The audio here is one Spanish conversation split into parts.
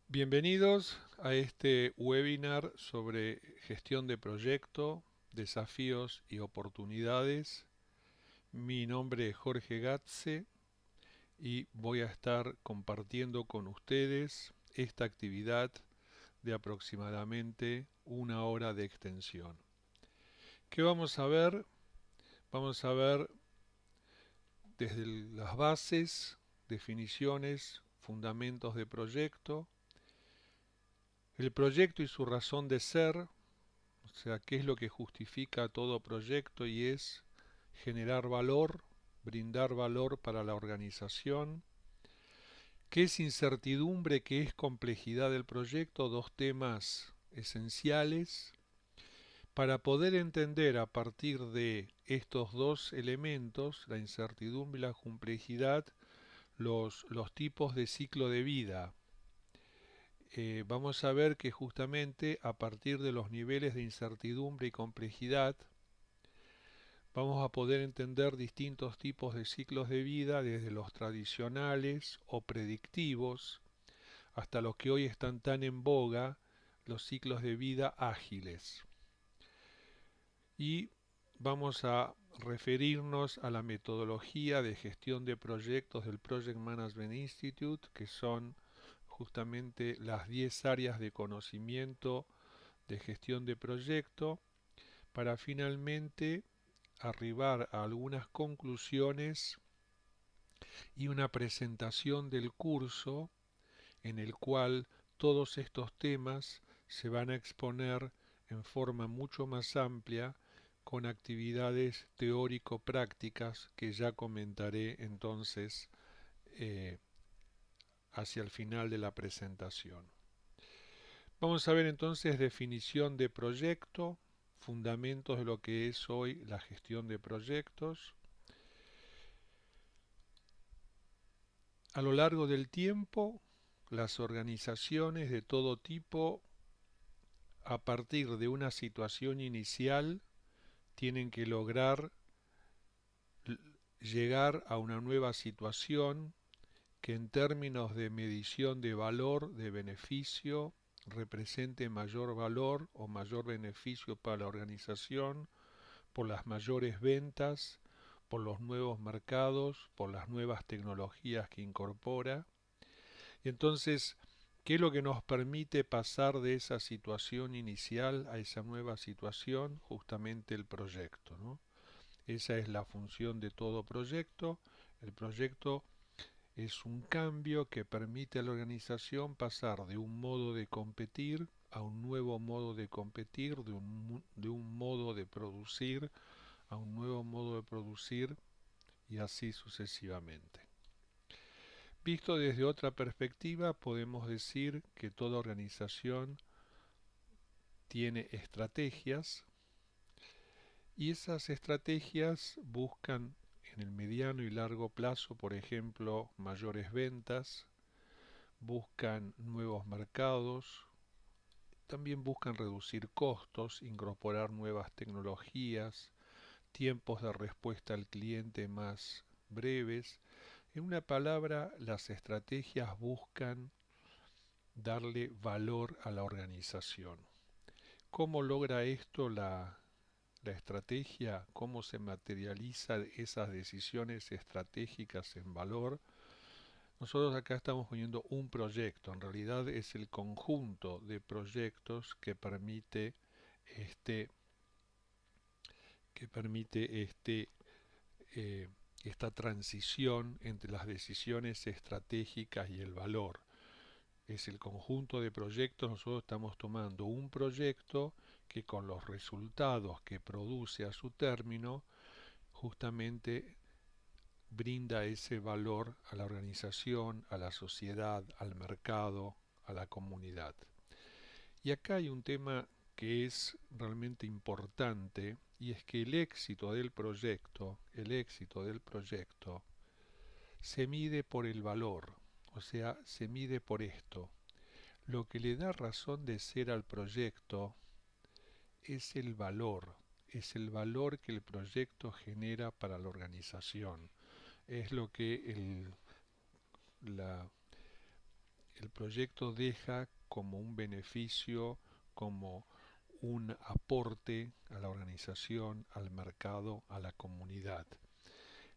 Bienvenidos a este webinar sobre gestión de proyecto, desafíos y oportunidades. Mi nombre es Jorge Gatze y voy a estar compartiendo con ustedes esta actividad de aproximadamente una hora de extensión. ¿Qué vamos a ver? Vamos a ver desde las bases, definiciones, fundamentos de proyecto, el proyecto y su razón de ser. O sea, ¿qué es lo que justifica todo proyecto? Y es generar valor, brindar valor para la organización. ¿Qué es incertidumbre? ¿Qué es complejidad del proyecto? Dos temas esenciales. Para poder entender a partir de estos dos elementos, la incertidumbre y la complejidad, los tipos de ciclo de vida. Vamos a ver que justamente a partir de los niveles de incertidumbre y complejidad, vamos a poder entender distintos tipos de ciclos de vida, desde los tradicionales o predictivos hasta los que hoy están tan en boga, los ciclos de vida ágiles. Y vamos a referirnos a la metodología de gestión de proyectos del Project Management Institute, que son justamente las 10 áreas de conocimiento de gestión de proyecto, para finalmente arribar a algunas conclusiones y una presentación del curso en el cual todos estos temas se van a exponer en forma mucho más amplia con actividades teórico-prácticas que ya comentaré entonces eh, hacia el final de la presentación. Vamos a ver entonces definición de proyecto, fundamentos de lo que es hoy la gestión de proyectos. A lo largo del tiempo, las organizaciones de todo tipo, a partir de una situación inicial, tienen que lograr llegar a una nueva situación que en términos de medición de valor, de beneficio, represente mayor valor o mayor beneficio para la organización por las mayores ventas, por los nuevos mercados, por las nuevas tecnologías que incorpora. Y entonces, ¿qué es lo que nos permite pasar de esa situación inicial a esa nueva situación? Justamente el proyecto, ¿no? Esa es la función de todo proyecto. El proyecto es un cambio que permite a la organización pasar de un modo de competir a un nuevo modo de competir, de un modo de producir a un nuevo modo de producir y así sucesivamente. Visto desde otra perspectiva, podemos decir que toda organización tiene estrategias y esas estrategias buscan en el mediano y largo plazo, por ejemplo, mayores ventas, buscan nuevos mercados, también buscan reducir costos, incorporar nuevas tecnologías, tiempos de respuesta al cliente más breves. En una palabra, las estrategias buscan darle valor a la organización. ¿Cómo logra esto la estrategia? ¿Cómo se materializa esas decisiones estratégicas en valor? Nosotros acá estamos poniendo un proyecto, en realidad es el conjunto de proyectos este, que permite eh, esta transición entre las decisiones estratégicas y el valor. Es el conjunto de proyectos, nosotros estamos tomando un proyecto que con los resultados que produce a su término, justamente brinda ese valor a la organización, a la sociedad, al mercado, a la comunidad. Y acá hay un tema que es realmente importante y es que el éxito del proyecto se mide por el valor, o sea, se mide por esto. Lo que le da razón de ser al proyecto es el valor que el proyecto genera para la organización. Es lo que la, el proyecto deja como un beneficio, como un aporte a la organización, al mercado, a la comunidad.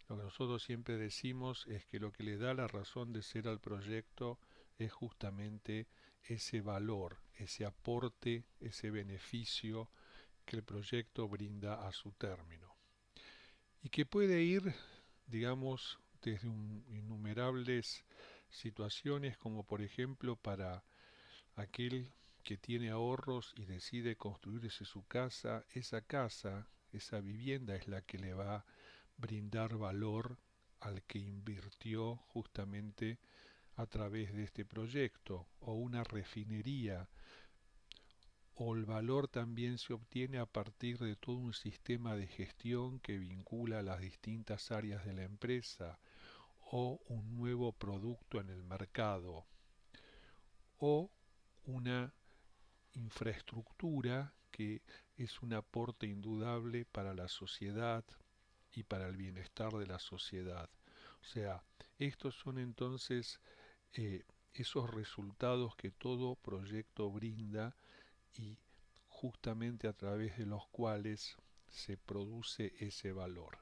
Lo que nosotros siempre decimos es que lo que le da la razón de ser al proyecto es justamente ese valor, ese aporte, ese beneficio que el proyecto brinda a su término. Y que puede ir, digamos, desde innumerables situaciones, como por ejemplo para aquel que tiene ahorros y decide construirse su casa, esa vivienda es la que le va a brindar valor al que invirtió justamente a través de este proyecto, o una refinería, o el valor también se obtiene a partir de todo un sistema de gestión que vincula las distintas áreas de la empresa, o un nuevo producto en el mercado, o una infraestructura que es un aporte indudable para la sociedad y para el bienestar de la sociedad. O sea, estos son entonces eh, esos resultados que todo proyecto brinda y justamente a través de los cuales se produce ese valor.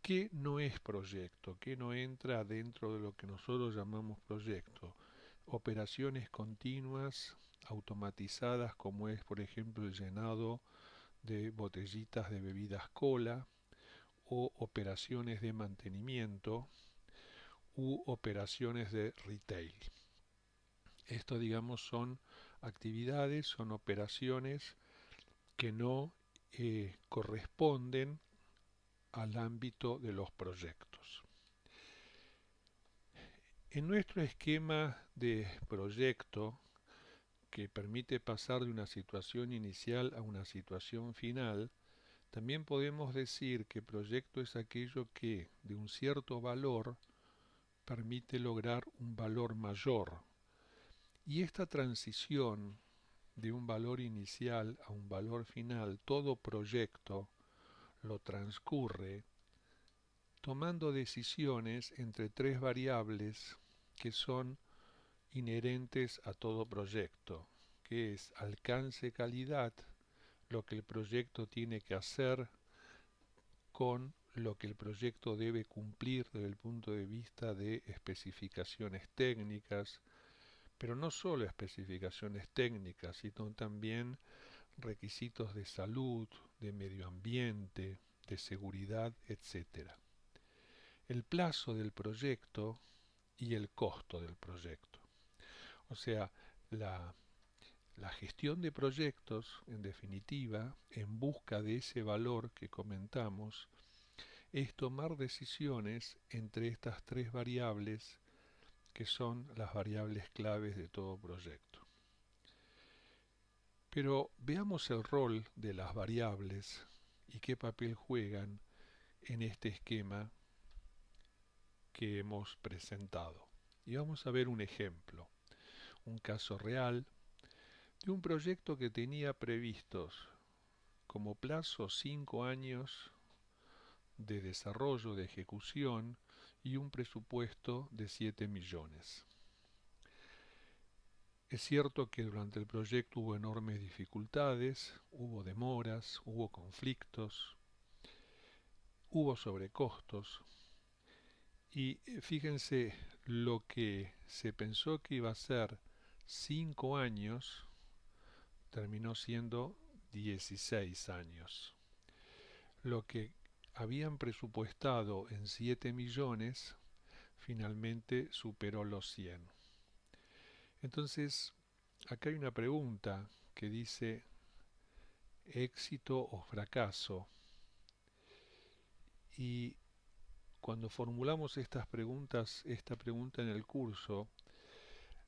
¿Qué no es proyecto? ¿Qué no entra dentro de lo que nosotros llamamos proyecto? Operaciones continuas, automatizadas, como es por ejemplo el llenado de botellitas de bebidas cola, o operaciones de mantenimiento u operaciones de retail. Esto, digamos, son actividades, son operaciones que no corresponden al ámbito de los proyectos. En nuestro esquema de proyecto, que permite pasar de una situación inicial a una situación final, también podemos decir que proyecto es aquello que, de un cierto valor, permite lograr un valor mayor. Y esta transición de un valor inicial a un valor final, todo proyecto lo transcurre tomando decisiones entre tres variables que son inherentes a todo proyecto, que es alcance-calidad, lo que el proyecto tiene que hacer con lo que el proyecto debe cumplir desde el punto de vista de especificaciones técnicas, pero no solo especificaciones técnicas, sino también requisitos de salud, de medio ambiente, de seguridad, etc. El plazo del proyecto y el costo del proyecto. O sea, la, la gestión de proyectos, en definitiva, en busca de ese valor que comentamos, es tomar decisiones entre estas tres variables que son las variables claves de todo proyecto. Pero veamos el rol de las variables y qué papel juegan en este esquema que hemos presentado. Y vamos a ver un ejemplo, un caso real de un proyecto que tenía previstos como plazo 5 años de desarrollo, de ejecución y un presupuesto de 7 millones. Es cierto que durante el proyecto hubo enormes dificultades, hubo demoras, hubo conflictos, hubo sobrecostos y fíjense, lo que se pensó que iba a ser 5 años terminó siendo 16 años. Lo que habían presupuestado en 7 millones finalmente superó los 100. Entonces, acá hay una pregunta que dice éxito o fracaso. Y cuando formulamos estas preguntas, esta pregunta en el curso,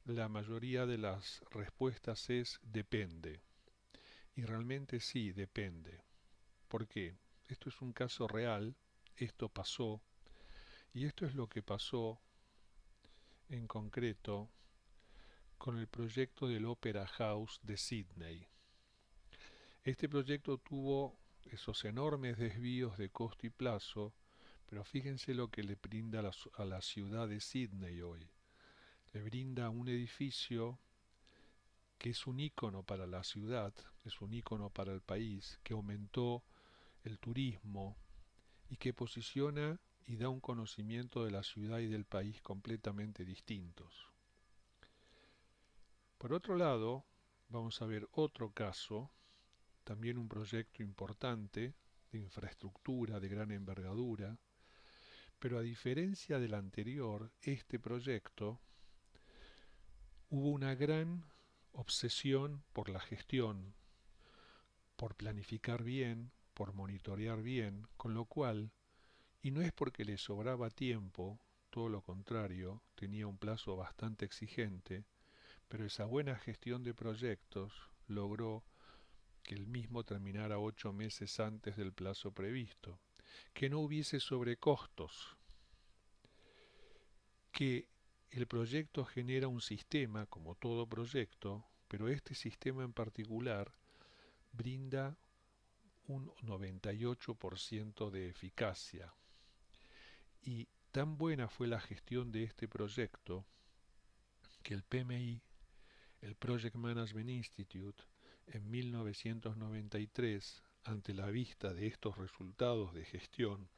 la mayoría de las respuestas es depende. Y realmente sí, depende. ¿Por qué? Esto es un caso real, esto pasó, y esto es lo que pasó en concreto con el proyecto del Opera House de Sydney. Este proyecto tuvo esos enormes desvíos de costo y plazo, pero fíjense lo que le brinda a la ciudad de Sydney hoy. le brinda un edificio que es un ícono para la ciudad, es un ícono para el país, que aumentó el turismo y que posiciona y da un conocimiento de la ciudad y del país completamente distintos. Por otro lado, vamos a ver otro caso, también un proyecto importante de infraestructura de gran envergadura, pero a diferencia del anterior, este proyecto hubo una gran obsesión por la gestión, por planificar bien, por monitorear bien, con lo cual, y no es porque le sobraba tiempo, todo lo contrario, tenía un plazo bastante exigente, pero esa buena gestión de proyectos logró que el mismo terminara 8 meses antes del plazo previsto, que no hubiese sobrecostos, que el proyecto genera un sistema, como todo proyecto, pero este sistema en particular brinda un 98% de eficacia. Y tan buena fue la gestión de este proyecto que el PMI, el Project Management Institute, en 1993, ante la vista de estos resultados de gestión,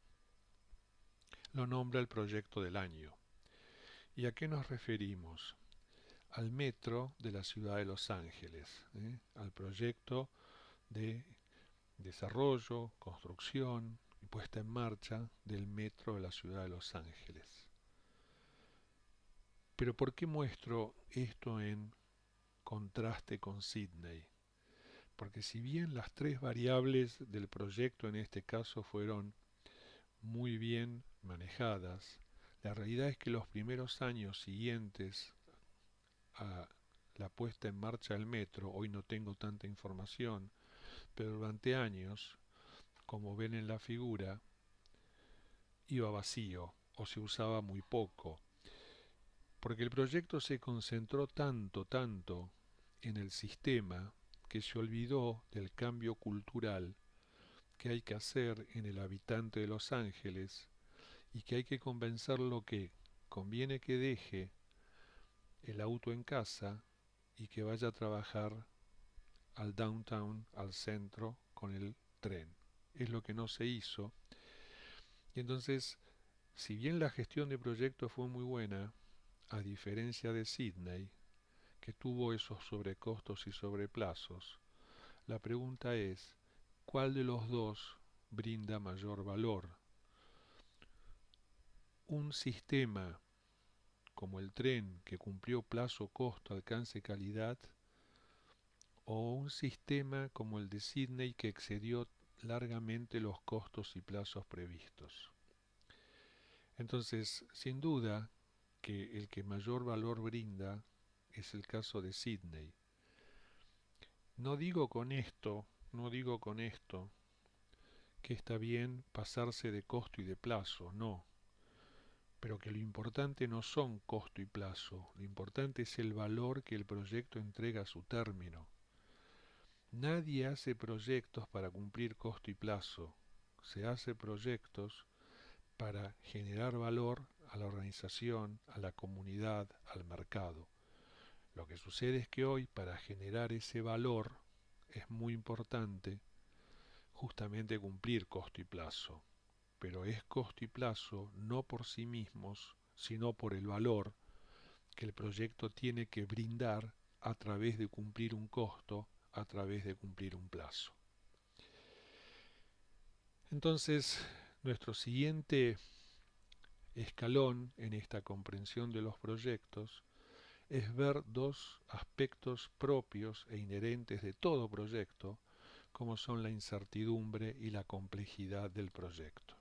lo nombra el proyecto del año. ¿Y a qué nos referimos? Al metro de la ciudad de Los Ángeles, al proyecto de desarrollo, construcción y puesta en marcha del metro de la ciudad de Los Ángeles. Pero ¿por qué muestro esto en contraste con Sydney? Porque si bien las tres variables del proyecto en este caso fueron muy bien manejadas, la realidad es que los primeros años siguientes a la puesta en marcha del metro, hoy no tengo tanta información, pero durante años, como ven en la figura, iba vacío o se usaba muy poco, porque el proyecto se concentró tanto en el sistema que se olvidó del cambio cultural que hay que hacer en el habitante de Los Ángeles y que hay que convencerlo que conviene que deje el auto en casa y que vaya a trabajar al downtown, al centro, con el tren. Es lo que no se hizo. Y entonces, si bien la gestión de proyecto fue muy buena, a diferencia de Sydney, que tuvo esos sobrecostos y sobreplazos, la pregunta es, ¿cuál de los dos brinda mayor valor? Un sistema como el tren que cumplió plazo, costo, alcance, calidad, o un sistema como el de Sydney que excedió largamente los costos y plazos previstos. Entonces, sin duda que el que mayor valor brinda es el caso de Sydney. No digo con esto que está bien pasarse de costo y de plazo, no, pero que lo importante no son costo y plazo, lo importante es el valor que el proyecto entrega a su término. Nadie hace proyectos para cumplir costo y plazo, se hace proyectos para generar valor a la organización, a la comunidad, al mercado. Lo que sucede es que hoy para generar ese valor es muy importante justamente cumplir costo y plazo, pero es costo y plazo no por sí mismos, sino por el valor que el proyecto tiene que brindar a través de cumplir un costo, a través de cumplir un plazo. Entonces, nuestro siguiente escalón en esta comprensión de los proyectos es ver dos aspectos propios e inherentes de todo proyecto, como son la incertidumbre y la complejidad del proyecto.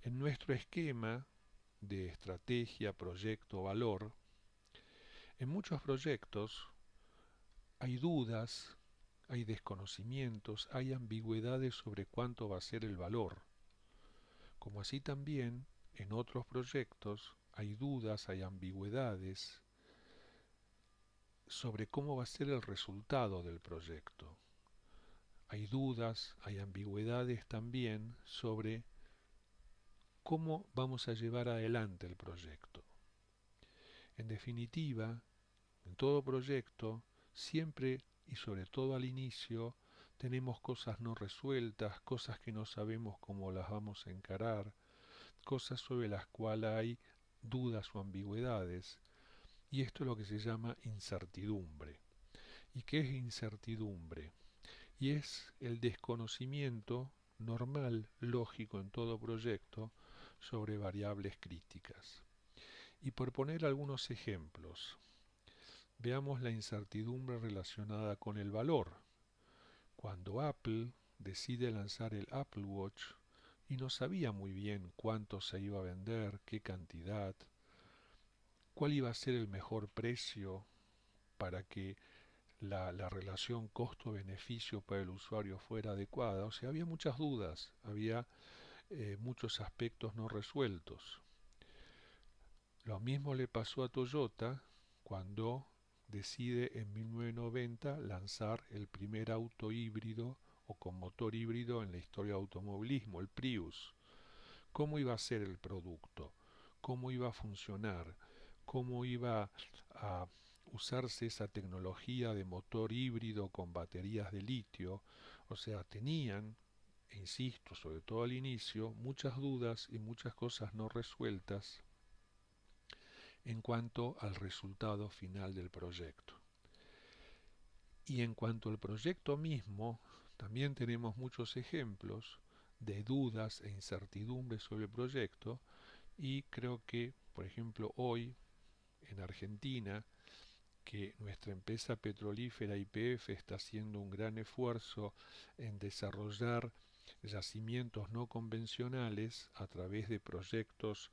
En nuestro esquema de estrategia, proyecto, valor, en muchos proyectos hay dudas, hay desconocimientos, hay ambigüedades sobre cuánto va a ser el valor, como así también en otros proyectos hay dudas, hay ambigüedades sobre cómo va a ser el resultado del proyecto. Hay dudas, hay ambigüedades también sobre cómo vamos a llevar adelante el proyecto. En definitiva, en todo proyecto, siempre y sobre todo al inicio, tenemos cosas no resueltas, cosas que no sabemos cómo las vamos a encarar, cosas sobre las cuales hay dudas o ambigüedades, y esto es lo que se llama incertidumbre. ¿Y qué es incertidumbre? Y es el desconocimiento normal, lógico en todo proyecto, sobre variables críticas. Y por poner algunos ejemplos, veamos la incertidumbre relacionada con el valor. Cuando Apple decide lanzar el Apple Watch y no sabía muy bien cuánto se iba a vender, qué cantidad, cuál iba a ser el mejor precio para que la relación costo-beneficio para el usuario fuera adecuada. O sea, había muchas dudas, había muchos aspectos no resueltos. Lo mismo le pasó a Toyota cuando decide en 1990 lanzar el primer auto híbrido o con motor híbrido en la historia del automovilismo, el Prius. ¿Cómo iba a ser el producto? ¿Cómo iba a funcionar? ¿Cómo iba a usarse esa tecnología de motor híbrido con baterías de litio? O sea, tenían, e insisto, sobre todo al inicio, muchas dudas y muchas cosas no resueltas en cuanto al resultado final del proyecto. Y en cuanto al proyecto mismo, también tenemos muchos ejemplos de dudas e incertidumbres sobre el proyecto y creo que, por ejemplo, hoy en Argentina, que nuestra empresa petrolífera YPF está haciendo un gran esfuerzo en desarrollar yacimientos no convencionales a través de proyectos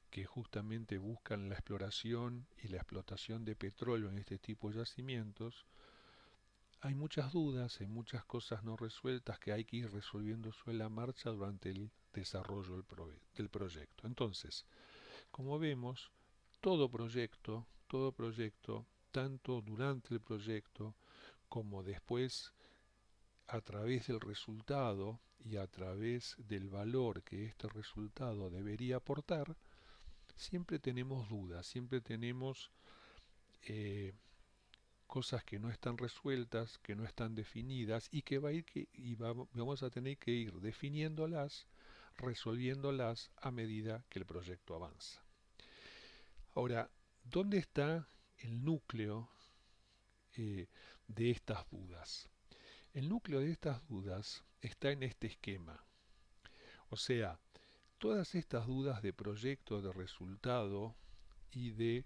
que justamente buscan la exploración y la explotación de petróleo en este tipo de yacimientos, hay muchas dudas, hay muchas cosas no resueltas que hay que ir resolviendo sobre la marcha durante el desarrollo del proyecto. Entonces, como vemos, todo proyecto, tanto durante el proyecto como después a través del resultado y a través del valor que este resultado debería aportar, siempre tenemos dudas, siempre tenemos eh, cosas que no están resueltas, que no están definidas y que vamos a tener que ir definiéndolas, resolviéndolas a medida que el proyecto avanza. Ahora, ¿dónde está el núcleo eh, de estas dudas? El núcleo de estas dudas está en este esquema. O sea, todas estas dudas de proyecto, de resultado y de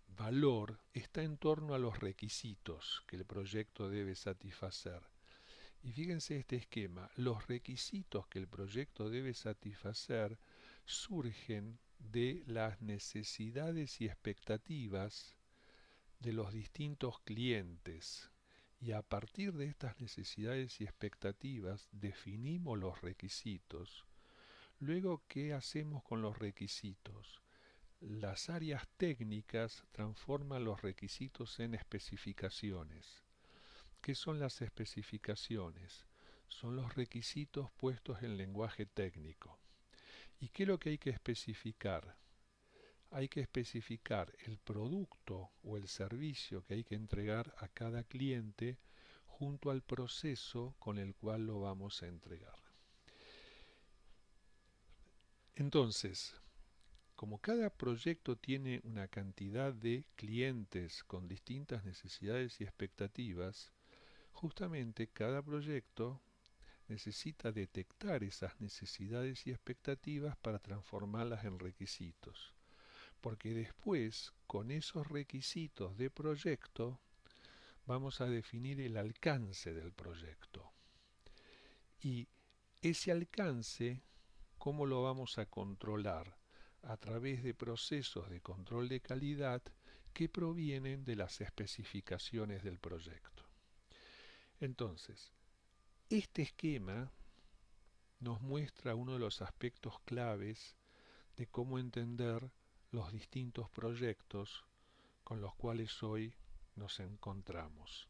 valor está en torno a los requisitos que el proyecto debe satisfacer. Y fíjense este esquema, los requisitos que el proyecto debe satisfacer surgen de las necesidades y expectativas de los distintos clientes. Y a partir de estas necesidades y expectativas definimos los requisitos. Luego, ¿qué hacemos con los requisitos? Las áreas técnicas transforman los requisitos en especificaciones. ¿Qué son las especificaciones? Son los requisitos puestos en lenguaje técnico. ¿Y qué es lo que hay que especificar? Hay que especificar el producto o el servicio que hay que entregar a cada cliente junto al proceso con el cual lo vamos a entregar. Entonces, como cada proyecto tiene una cantidad de clientes con distintas necesidades y expectativas, justamente cada proyecto necesita detectar esas necesidades y expectativas para transformarlas en requisitos. Porque después, con esos requisitos de proyecto, vamos a definir el alcance del proyecto. Y ese alcance, ¿cómo lo vamos a controlar? A través de procesos de control de calidad que provienen de las especificaciones del proyecto. Entonces, este esquema nos muestra uno de los aspectos claves de cómo entender los distintos proyectos con los cuales hoy nos encontramos.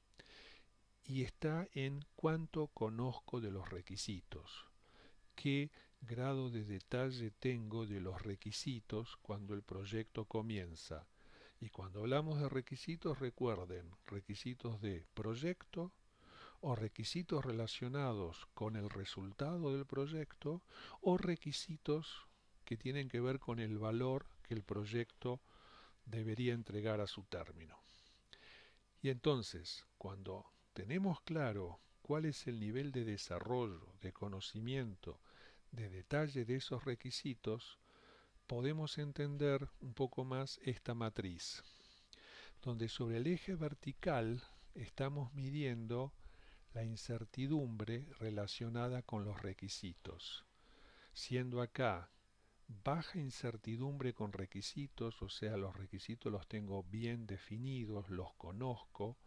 Y está en cuánto conozco de los requisitos, qué grado de detalle tengo de los requisitos cuando el proyecto comienza. Y cuando hablamos de requisitos, recuerden, requisitos de proyecto o requisitos relacionados con el resultado del proyecto o requisitos que tienen que ver con el valor que el proyecto debería entregar a su término. Y entonces, cuando tenemos claro cuál es el nivel de desarrollo, de conocimiento, de detalle de esos requisitos, podemos entender un poco más esta matriz, donde sobre el eje vertical estamos midiendo la incertidumbre relacionada con los requisitos, siendo acá baja incertidumbre con requisitos, o sea, los requisitos los tengo bien definidos, los conozco,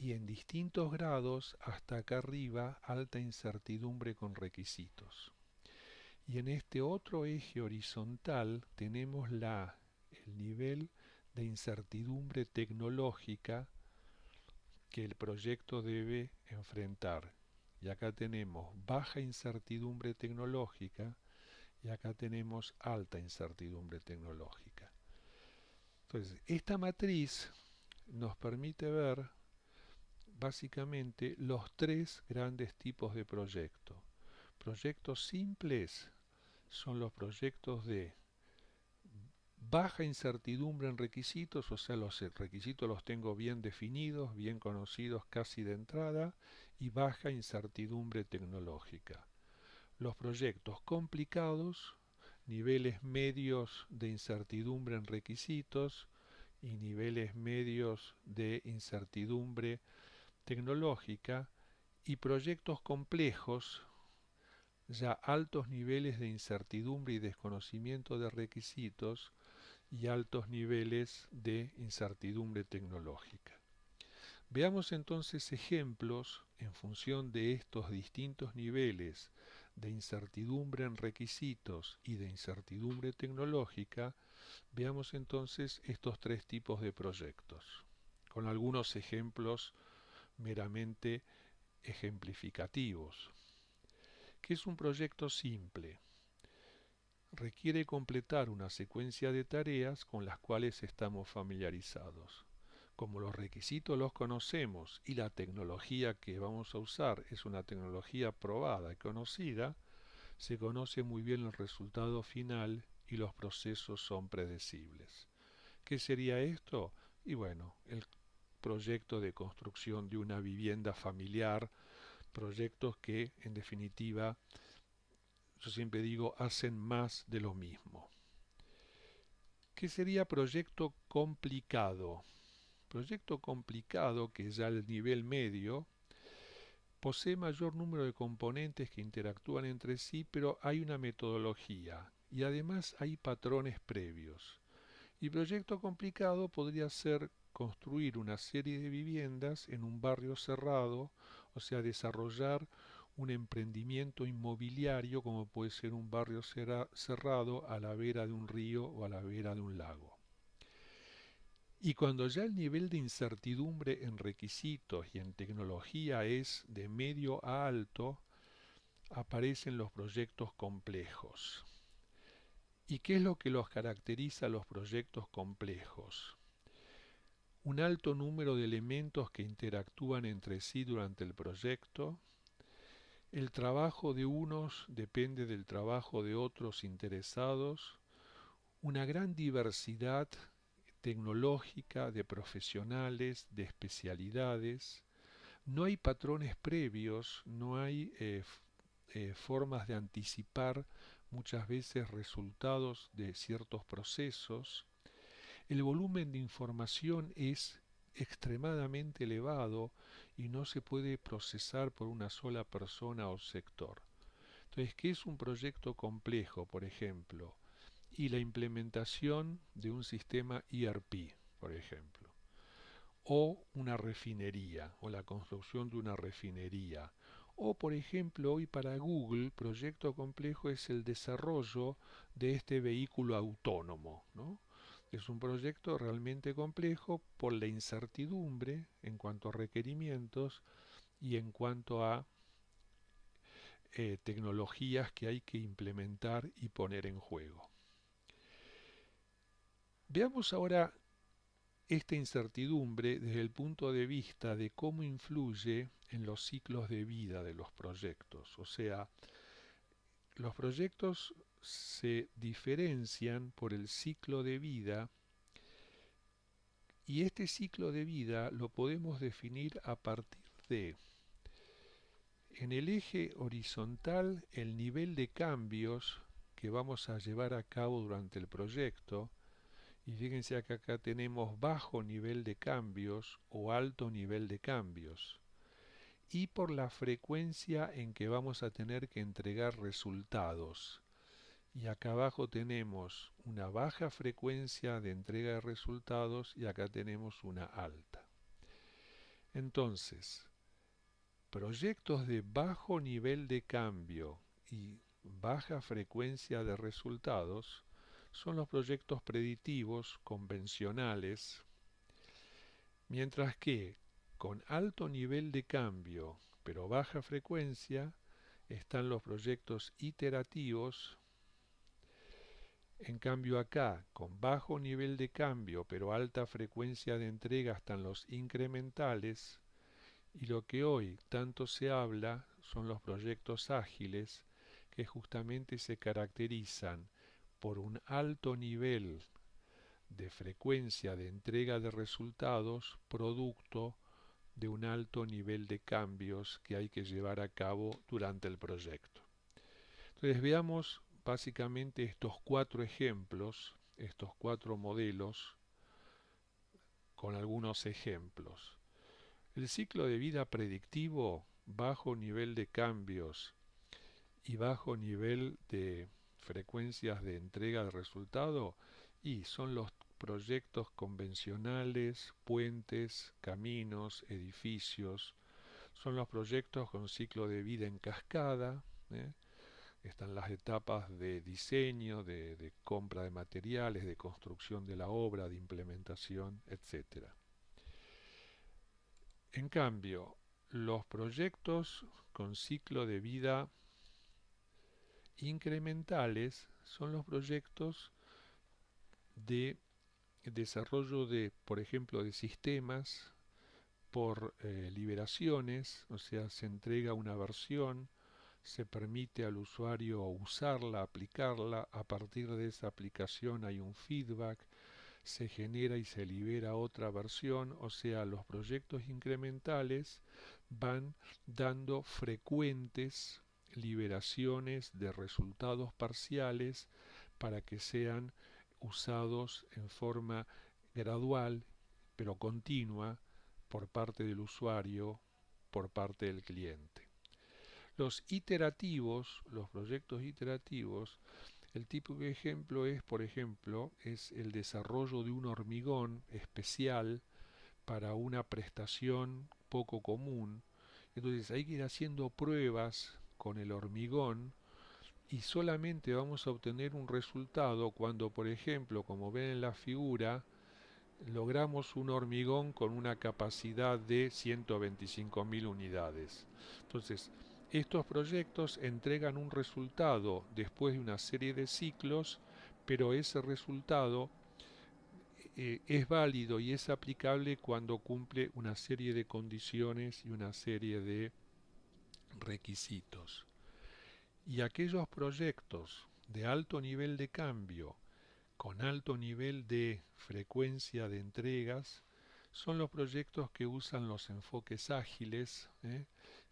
y en distintos grados hasta acá arriba alta incertidumbre con requisitos. Y en este otro eje horizontal tenemos el nivel de incertidumbre tecnológica que el proyecto debe enfrentar. Y acá tenemos baja incertidumbre tecnológica y acá tenemos alta incertidumbre tecnológica. Entonces, esta matriz nos permite ver básicamente los tres grandes tipos de proyectos. Proyectos simples son los proyectos de baja incertidumbre en requisitos, o sea, los requisitos los tengo bien definidos, bien conocidos casi de entrada, y baja incertidumbre tecnológica. Los proyectos complicados, niveles medios de incertidumbre en requisitos y niveles medios de incertidumbre tecnológica, y proyectos complejos, ya altos niveles de incertidumbre y desconocimiento de requisitos y altos niveles de incertidumbre tecnológica. Veamos entonces ejemplos en función de estos distintos niveles de incertidumbre en requisitos y de incertidumbre tecnológica. Veamos entonces estos tres tipos de proyectos, con algunos ejemplos meramente ejemplificativos. ¿Qué es un proyecto simple? Requiere completar una secuencia de tareas con las cuales estamos familiarizados. Como los requisitos los conocemos y la tecnología que vamos a usar es una tecnología probada y conocida, se conoce muy bien el resultado final y los procesos son predecibles. ¿Qué sería esto? Y bueno, el proyecto de construcción de una vivienda familiar, proyectos que en definitiva, yo siempre digo, hacen más de lo mismo. ¿Qué sería proyecto complicado? Proyecto complicado, que ya al nivel medio, posee mayor número de componentes que interactúan entre sí, pero hay una metodología y además hay patrones previos. Y proyecto complicado podría ser construir una serie de viviendas en un barrio cerrado, o sea, desarrollar un emprendimiento inmobiliario como puede ser un barrio cerrado a la vera de un río o a la vera de un lago. Y cuando ya el nivel de incertidumbre en requisitos y en tecnología es de medio a alto, aparecen los proyectos complejos. ¿Y qué es lo que los caracteriza a los proyectos complejos? Un alto número de elementos que interactúan entre sí durante el proyecto. El trabajo de unos depende del trabajo de otros interesados. Una gran diversidad tecnológica de profesionales, de especialidades. No hay patrones previos, no hay formas de anticipar muchas veces resultados de ciertos procesos. El volumen de información es extremadamente elevado y no se puede procesar por una sola persona o sector. Entonces, ¿qué es un proyecto complejo, por ejemplo? Y la implementación de un sistema ERP, por ejemplo, o una refinería, o la construcción de una refinería. O, por ejemplo, hoy para Google, proyecto complejo es el desarrollo de este vehículo autónomo, ¿no? Es un proyecto realmente complejo por la incertidumbre en cuanto a requerimientos y en cuanto a tecnologías que hay que implementar y poner en juego. Veamos ahora esta incertidumbre desde el punto de vista de cómo influye en los ciclos de vida de los proyectos. O sea, los proyectos se diferencian por el ciclo de vida y este ciclo de vida lo podemos definir a partir de, en el eje horizontal, el nivel de cambios que vamos a llevar a cabo durante el proyecto. Y fíjense que acá tenemos bajo nivel de cambios o alto nivel de cambios. Y por la frecuencia en que vamos a tener que entregar resultados. Y acá abajo tenemos una baja frecuencia de entrega de resultados y acá tenemos una alta. Entonces, proyectos de bajo nivel de cambio y baja frecuencia de resultados son los proyectos predictivos convencionales, mientras que con alto nivel de cambio pero baja frecuencia están los proyectos iterativos. En cambio acá, con bajo nivel de cambio pero alta frecuencia de entrega están los incrementales, y lo que hoy tanto se habla son los proyectos ágiles, que justamente se caracterizan por un alto nivel de frecuencia de entrega de resultados producto de un alto nivel de cambios que hay que llevar a cabo durante el proyecto. Entonces veamos básicamente estos cuatro ejemplos, estos cuatro modelos, con algunos ejemplos. El ciclo de vida predictivo, bajo nivel de cambios y bajo nivel de frecuencias de entrega de resultado, y son los proyectos convencionales, puentes, caminos, edificios, son los proyectos con ciclo de vida en cascada, ¿eh? Están las etapas de diseño, de compra de materiales, de construcción de la obra, de implementación, etcétera. En cambio, los proyectos con ciclo de vida incrementales son los proyectos de desarrollo de, por ejemplo, de sistemas por liberaciones, o sea, se entrega una versión, se permite al usuario usarla, aplicarla, a partir de esa aplicación hay un feedback, se genera y se libera otra versión, o sea, los proyectos incrementales van dando frecuentes liberaciones de resultados parciales para que sean usados en forma gradual pero continua por parte del usuario, por parte del cliente. Los iterativos, los proyectos iterativos, el típico ejemplo es, por ejemplo, es el desarrollo de un hormigón especial para una prestación poco común. Entonces hay que ir haciendo pruebas con el hormigón y solamente vamos a obtener un resultado cuando, por ejemplo, como ven en la figura, logramos un hormigón con una capacidad de 125.000 unidades. Entonces, estos proyectos entregan un resultado después de una serie de ciclos, pero ese resultado es válido y es aplicable cuando cumple una serie de condiciones y una serie de requisitos. Y aquellos proyectos de alto nivel de cambio, con alto nivel de frecuencia de entregas, son los proyectos que usan los enfoques ágiles,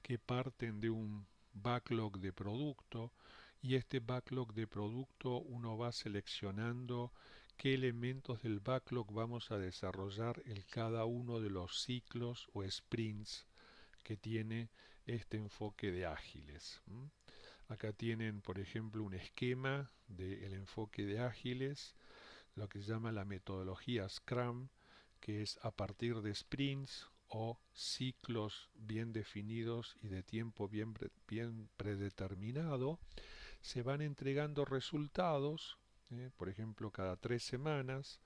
que parten de un backlog de producto, y este backlog de producto uno va seleccionando qué elementos del backlog vamos a desarrollar en cada uno de los ciclos o sprints que tiene este enfoque de ágiles. Acá tienen, por ejemplo, un esquema del enfoque de ágiles, lo que se llama la metodología Scrum, que es a partir de sprints o ciclos bien definidos y de tiempo bien predeterminado, se van entregando resultados, por ejemplo, cada 3 semanas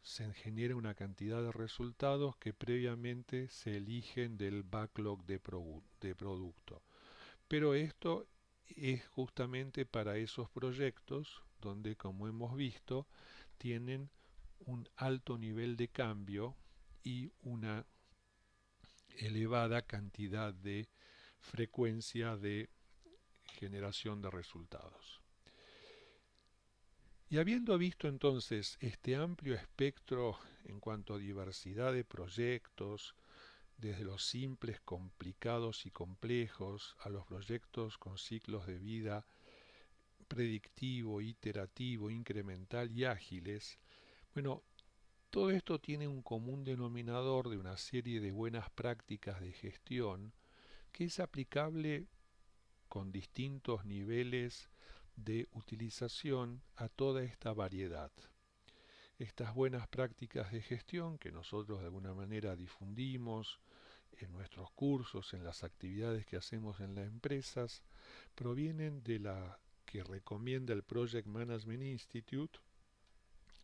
se genera una cantidad de resultados que previamente se eligen del backlog de producto. Pero esto es justamente para esos proyectos donde, como hemos visto, tienen un alto nivel de cambio y una elevada cantidad de frecuencia de generación de resultados. Y habiendo visto entonces este amplio espectro en cuanto a diversidad de proyectos, desde los simples, complicados y complejos, a los proyectos con ciclos de vida predictivo, iterativo, incremental y ágiles, bueno, todo esto tiene un común denominador de una serie de buenas prácticas de gestión que es aplicable con distintos niveles de utilización a toda esta variedad. Estas buenas prácticas de gestión que nosotros de alguna manera difundimos en nuestros cursos, en las actividades que hacemos en las empresas, provienen de la que recomienda el Project Management Institute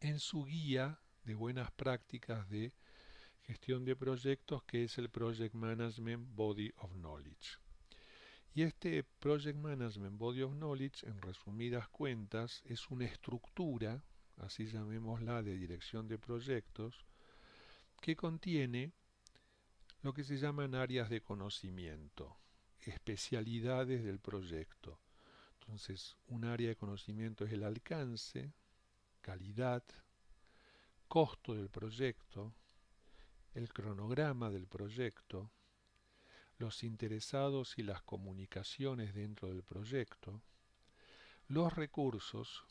en su guía de buenas prácticas de gestión de proyectos, que es el Project Management Body of Knowledge. Y este Project Management Body of Knowledge, en resumidas cuentas, es una estructura, así llamémosla, de dirección de proyectos, que contiene lo que se llaman áreas de conocimiento, especialidades del proyecto. Entonces, un área de conocimiento es el alcance, calidad, costo del proyecto, el cronograma del proyecto, los interesados y las comunicaciones dentro del proyecto, los recursos,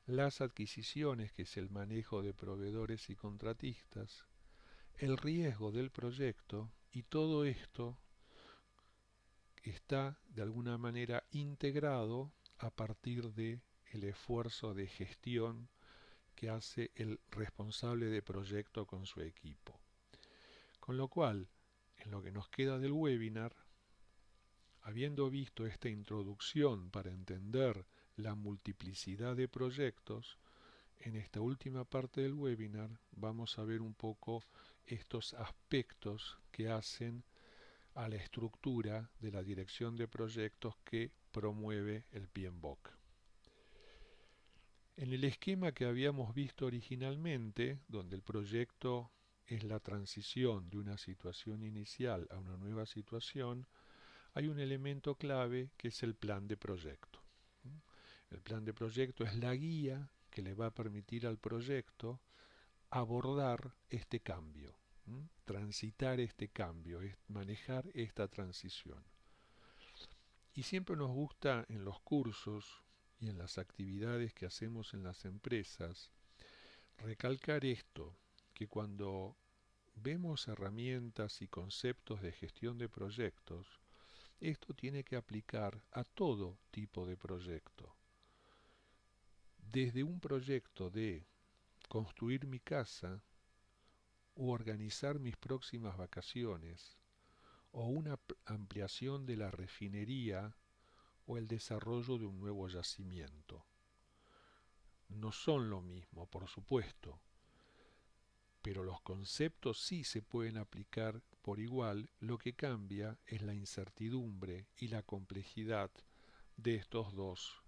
las adquisiciones, que es el manejo de proveedores y contratistas, el riesgo del proyecto, y todo esto está de alguna manera integrado a partir de el esfuerzo de gestión que hace el responsable de proyecto con su equipo. Con lo cual, en lo que nos queda del webinar, habiendo visto esta introducción para entender la multiplicidad de proyectos, en esta última parte del webinar vamos a ver un poco estos aspectos que hacen a la estructura de la dirección de proyectos que promueve el PMBOK. En el esquema que habíamos visto originalmente, donde el proyecto es la transición de una situación inicial a una nueva situación, hay un elemento clave que es el plan de proyecto. El plan de proyecto es la guía que le va a permitir al proyecto abordar este cambio, transitar este cambio, manejar esta transición. Y siempre nos gusta en los cursos y en las actividades que hacemos en las empresas recalcar esto, que cuando vemos herramientas y conceptos de gestión de proyectos, esto tiene que aplicar a todo tipo de proyecto. Desde un proyecto de construir mi casa u organizar mis próximas vacaciones, o una ampliación de la refinería o el desarrollo de un nuevo yacimiento. No son lo mismo, por supuesto, pero los conceptos sí se pueden aplicar por igual. Lo que cambia es la incertidumbre y la complejidad de estos dos,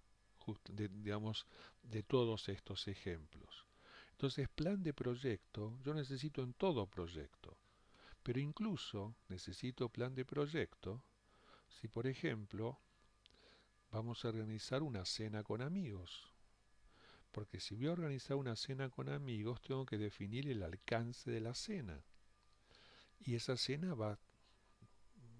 digamos, de todos estos ejemplos. Entonces, plan de proyecto, yo necesito en todo proyecto, pero incluso necesito plan de proyecto si, por ejemplo, vamos a organizar una cena con amigos. Porque si voy a organizar una cena con amigos, tengo que definir el alcance de la cena. Y esa cena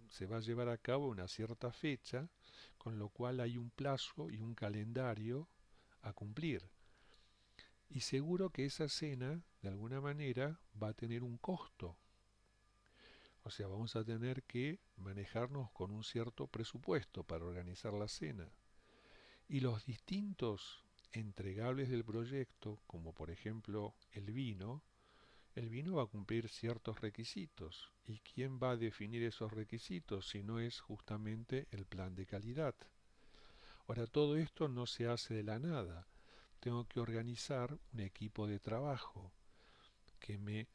se va a llevar a cabo a una cierta fecha, con lo cual hay un plazo y un calendario a cumplir. Y seguro que esa cena, de alguna manera, va a tener un costo. O sea, vamos a tener que manejarnos con un cierto presupuesto para organizar la cena. Y los distintos entregables del proyecto, como por ejemplo el vino va a cumplir ciertos requisitos. ¿Y quién va a definir esos requisitos si no es justamente el plan de calidad? Ahora, todo esto no se hace de la nada. Tengo que organizar un equipo de trabajo que me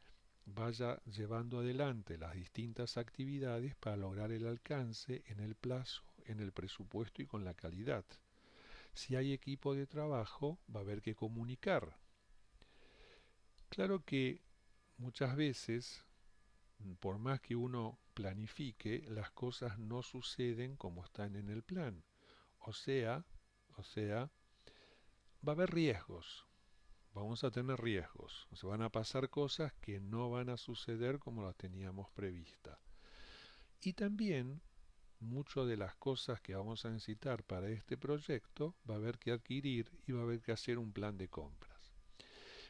vaya llevando adelante las distintas actividades para lograr el alcance en el plazo, en el presupuesto y con la calidad. Si hay equipo de trabajo, va a haber que comunicar. Claro que muchas veces, por más que uno planifique, las cosas no suceden como están en el plan. O sea, o sea, va a haber riesgos. Vamos a tener riesgos. Se van a pasar cosas que no van a suceder como las teníamos previstas. Y también muchas de las cosas que vamos a necesitar para este proyecto va a haber que adquirir y va a haber que hacer un plan de compras.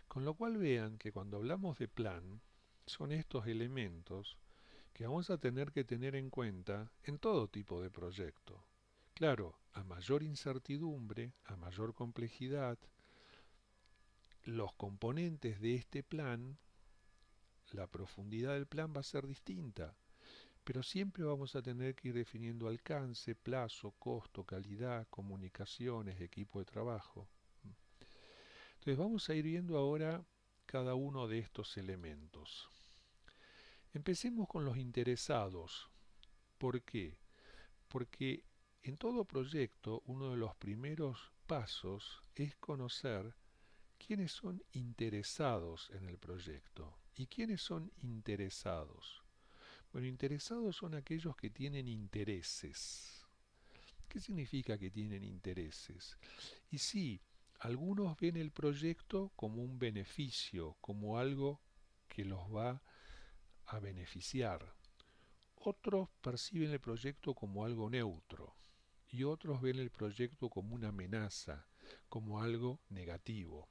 Con lo cual vean que cuando hablamos de plan, son estos elementos que vamos a tener que tener en cuenta en todo tipo de proyecto. Claro, a mayor incertidumbre, a mayor complejidad, los componentes de este plan, la profundidad del plan va a ser distinta, pero siempre vamos a tener que ir definiendo alcance, plazo, costo, calidad, comunicaciones, equipo de trabajo. Entonces vamos a ir viendo ahora cada uno de estos elementos. Empecemos con los interesados. ¿Por qué? Porque en todo proyecto uno de los primeros pasos es conocer quiénes son interesados en el proyecto. ¿Y quiénes son interesados? Bueno, interesados son aquellos que tienen intereses. ¿Qué significa que tienen intereses? Y sí, algunos ven el proyecto como un beneficio, como algo que los va a beneficiar. Otros perciben el proyecto como algo neutro y otros ven el proyecto como una amenaza, como algo negativo.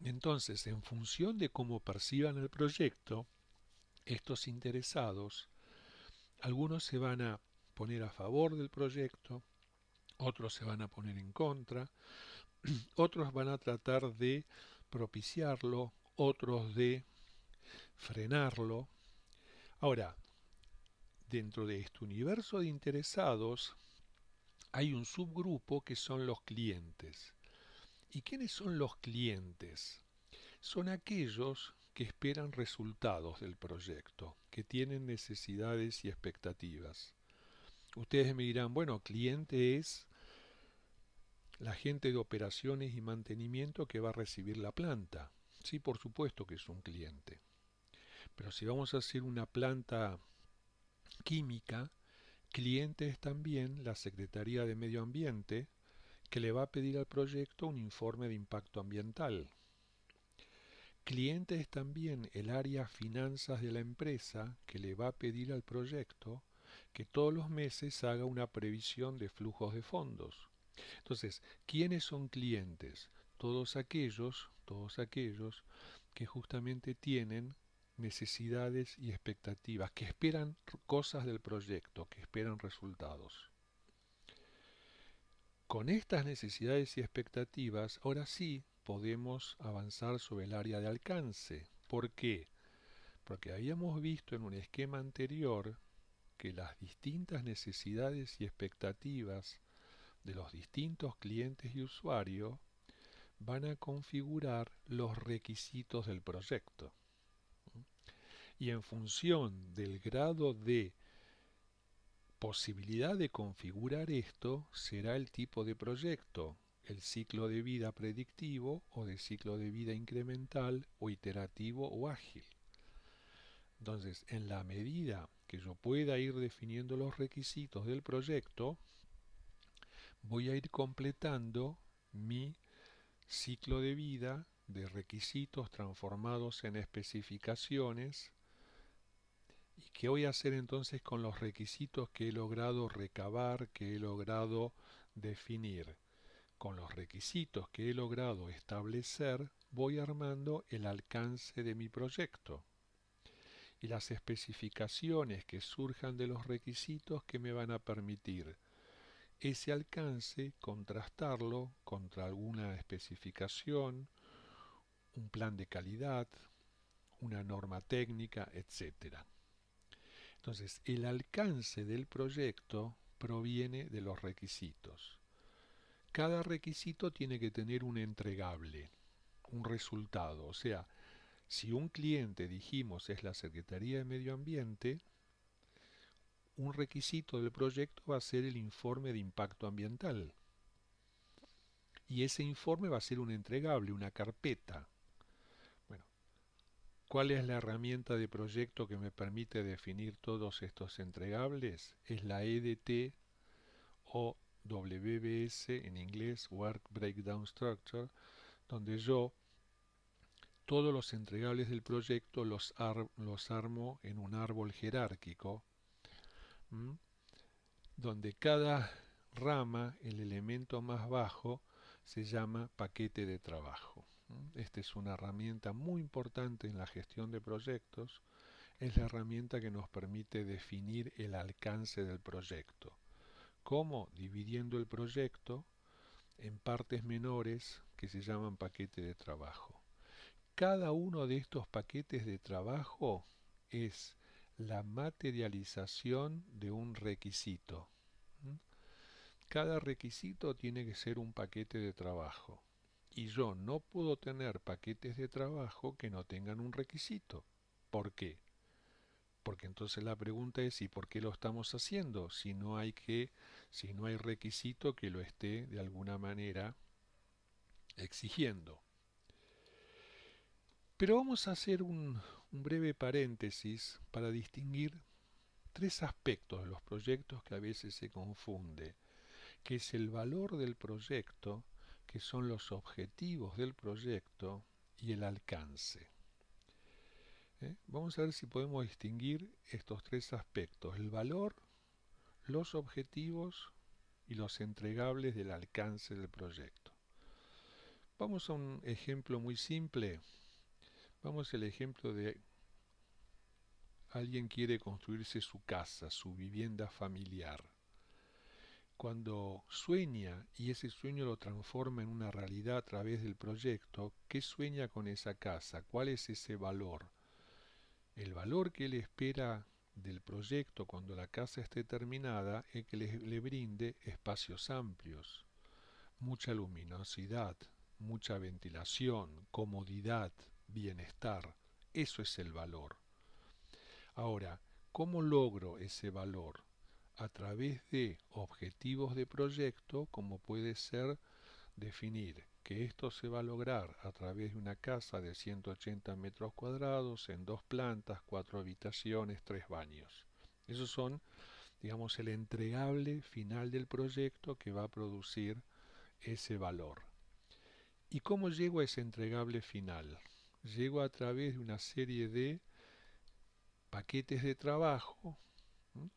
Entonces, en función de cómo perciban el proyecto, estos interesados, algunos se van a poner a favor del proyecto, otros se van a poner en contra, otros van a tratar de propiciarlo, otros de frenarlo. Ahora, dentro de este universo de interesados hay un subgrupo que son los clientes. ¿Y quiénes son los clientes? Son aquellos que esperan resultados del proyecto, que tienen necesidades y expectativas. Ustedes me dirán, bueno, cliente es la gente de operaciones y mantenimiento que va a recibir la planta. Sí, por supuesto que es un cliente. Pero si vamos a hacer una planta química, cliente es también la Secretaría de Medio Ambiente que le va a pedir al proyecto un informe de impacto ambiental. Cliente es también el área finanzas de la empresa que le va a pedir al proyecto que todos los meses haga una previsión de flujos de fondos. Entonces, ¿quiénes son clientes? Todos aquellos que justamente tienen necesidades y expectativas, que esperan cosas del proyecto, que esperan resultados. Con estas necesidades y expectativas, ahora sí podemos avanzar sobre el área de alcance. ¿Por qué? Porque habíamos visto en un esquema anterior que las distintas necesidades y expectativas de los distintos clientes y usuarios van a configurar los requisitos del proyecto. Y en función del grado de posibilidad de configurar esto, será el tipo de proyecto, el ciclo de vida predictivo o de ciclo de vida incremental o iterativo o ágil. Entonces, en la medida que yo pueda ir definiendo los requisitos del proyecto, voy a ir completando mi ciclo de vida de requisitos transformados en especificaciones. ¿Y qué voy a hacer entonces con los requisitos que he logrado recabar, que he logrado definir? Con los requisitos que he logrado establecer, voy armando el alcance de mi proyecto y las especificaciones que surjan de los requisitos que me van a permitir ese alcance, contrastarlo contra alguna especificación, un plan de calidad, una norma técnica, etcétera. Entonces, el alcance del proyecto proviene de los requisitos. Cada requisito tiene que tener un entregable, un resultado. O sea, si un cliente, dijimos, es la Secretaría de Medio Ambiente, un requisito del proyecto va a ser el informe de impacto ambiental. Y ese informe va a ser un entregable, una carpeta. Bueno, ¿cuál es la herramienta de proyecto que me permite definir todos estos entregables? Es la EDT o WBS en inglés, Work Breakdown Structure, donde yo todos los entregables del proyecto los armo en un árbol jerárquico, ¿m? Donde cada rama, el elemento más bajo, se llama paquete de trabajo. Esta es una herramienta muy importante en la gestión de proyectos. Es la herramienta que nos permite definir el alcance del proyecto. ¿Cómo? Dividiendo el proyecto en partes menores que se llaman paquete de trabajo. Cada uno de estos paquetes de trabajo es la materialización de un requisito. Cada requisito tiene que ser un paquete de trabajo. Y yo no puedo tener paquetes de trabajo que no tengan un requisito. ¿Por qué? Porque entonces la pregunta es ¿y por qué lo estamos haciendo? Si no hay requisito que lo esté de alguna manera exigiendo. Pero vamos a hacer un breve paréntesis para distinguir tres aspectos de los proyectos que a veces se confunde, que es el valor del proyecto, que son los objetivos del proyecto y el alcance. Vamos a ver si podemos distinguir estos tres aspectos, el valor, los objetivos y los entregables del alcance del proyecto. Vamos a un ejemplo muy simple. Vamos al ejemplo de alguien quiere construirse su casa, su vivienda familiar. Cuando sueña y ese sueño lo transforma en una realidad a través del proyecto, ¿qué sueña con esa casa? ¿Cuál es ese valor? El valor que él espera del proyecto cuando la casa esté terminada es que le brinde espacios amplios, mucha luminosidad, mucha ventilación, comodidad, bienestar. Eso es el valor. Ahora, ¿cómo logro ese valor? A través de objetivos de proyecto, como puede ser definir que esto se va a lograr a través de una casa de 180 metros cuadrados en 2 plantas, 4 habitaciones, 3 baños. Esos son, digamos, el entregable final del proyecto que va a producir ese valor. ¿Y cómo llego a ese entregable final? Llego a través de una serie de paquetes de trabajo,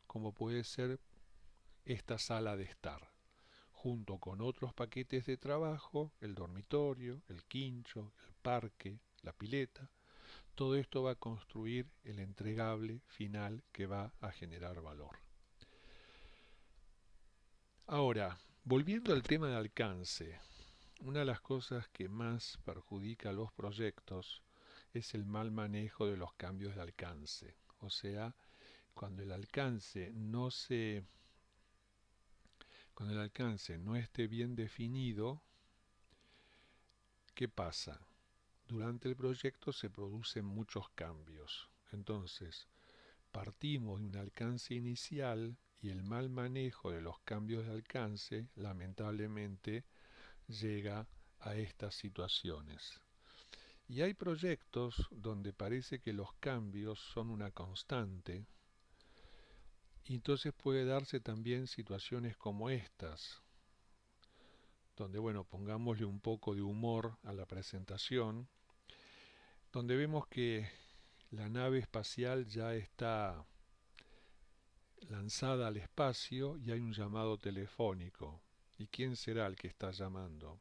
como puede ser esta sala de estar, junto con otros paquetes de trabajo, el dormitorio, el quincho, el parque, la pileta. Todo esto va a construir el entregable final que va a generar valor. Ahora, volviendo al tema de alcance, una de las cosas que más perjudica a los proyectos es el mal manejo de los cambios de alcance. O sea, cuando el alcance no esté bien definido, ¿qué pasa? Durante el proyecto se producen muchos cambios. Entonces, partimos de un alcance inicial y el mal manejo de los cambios de alcance, lamentablemente, llega a estas situaciones. Y hay proyectos donde parece que los cambios son una constante, y entonces puede darse también situaciones como estas, donde, bueno, pongámosle un poco de humor a la presentación, donde vemos que la nave espacial ya está lanzada al espacio y hay un llamado telefónico. ¿Y quién será el que está llamando?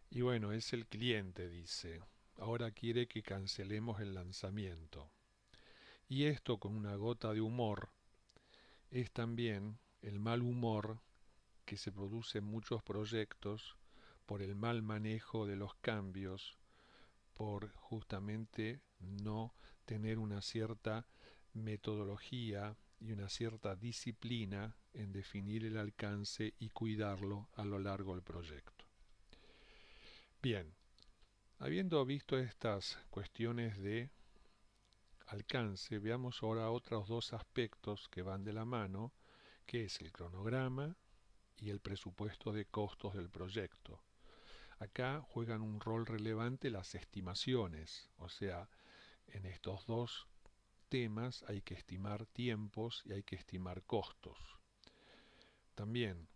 Y bueno, es el cliente, dice. Ahora quiere que cancelemos el lanzamiento. Y esto, con una gota de humor, es también el mal humor que se produce en muchos proyectos por el mal manejo de los cambios, por justamente no tener una cierta metodología y una cierta disciplina en definir el alcance y cuidarlo a lo largo del proyecto. Bien, habiendo visto estas cuestiones de alcance, veamos ahora otros dos aspectos que van de la mano, que es el cronograma y el presupuesto de costos del proyecto. Acá juegan un rol relevante las estimaciones, o sea, en estos dos temas hay que estimar tiempos y hay que estimar costos. También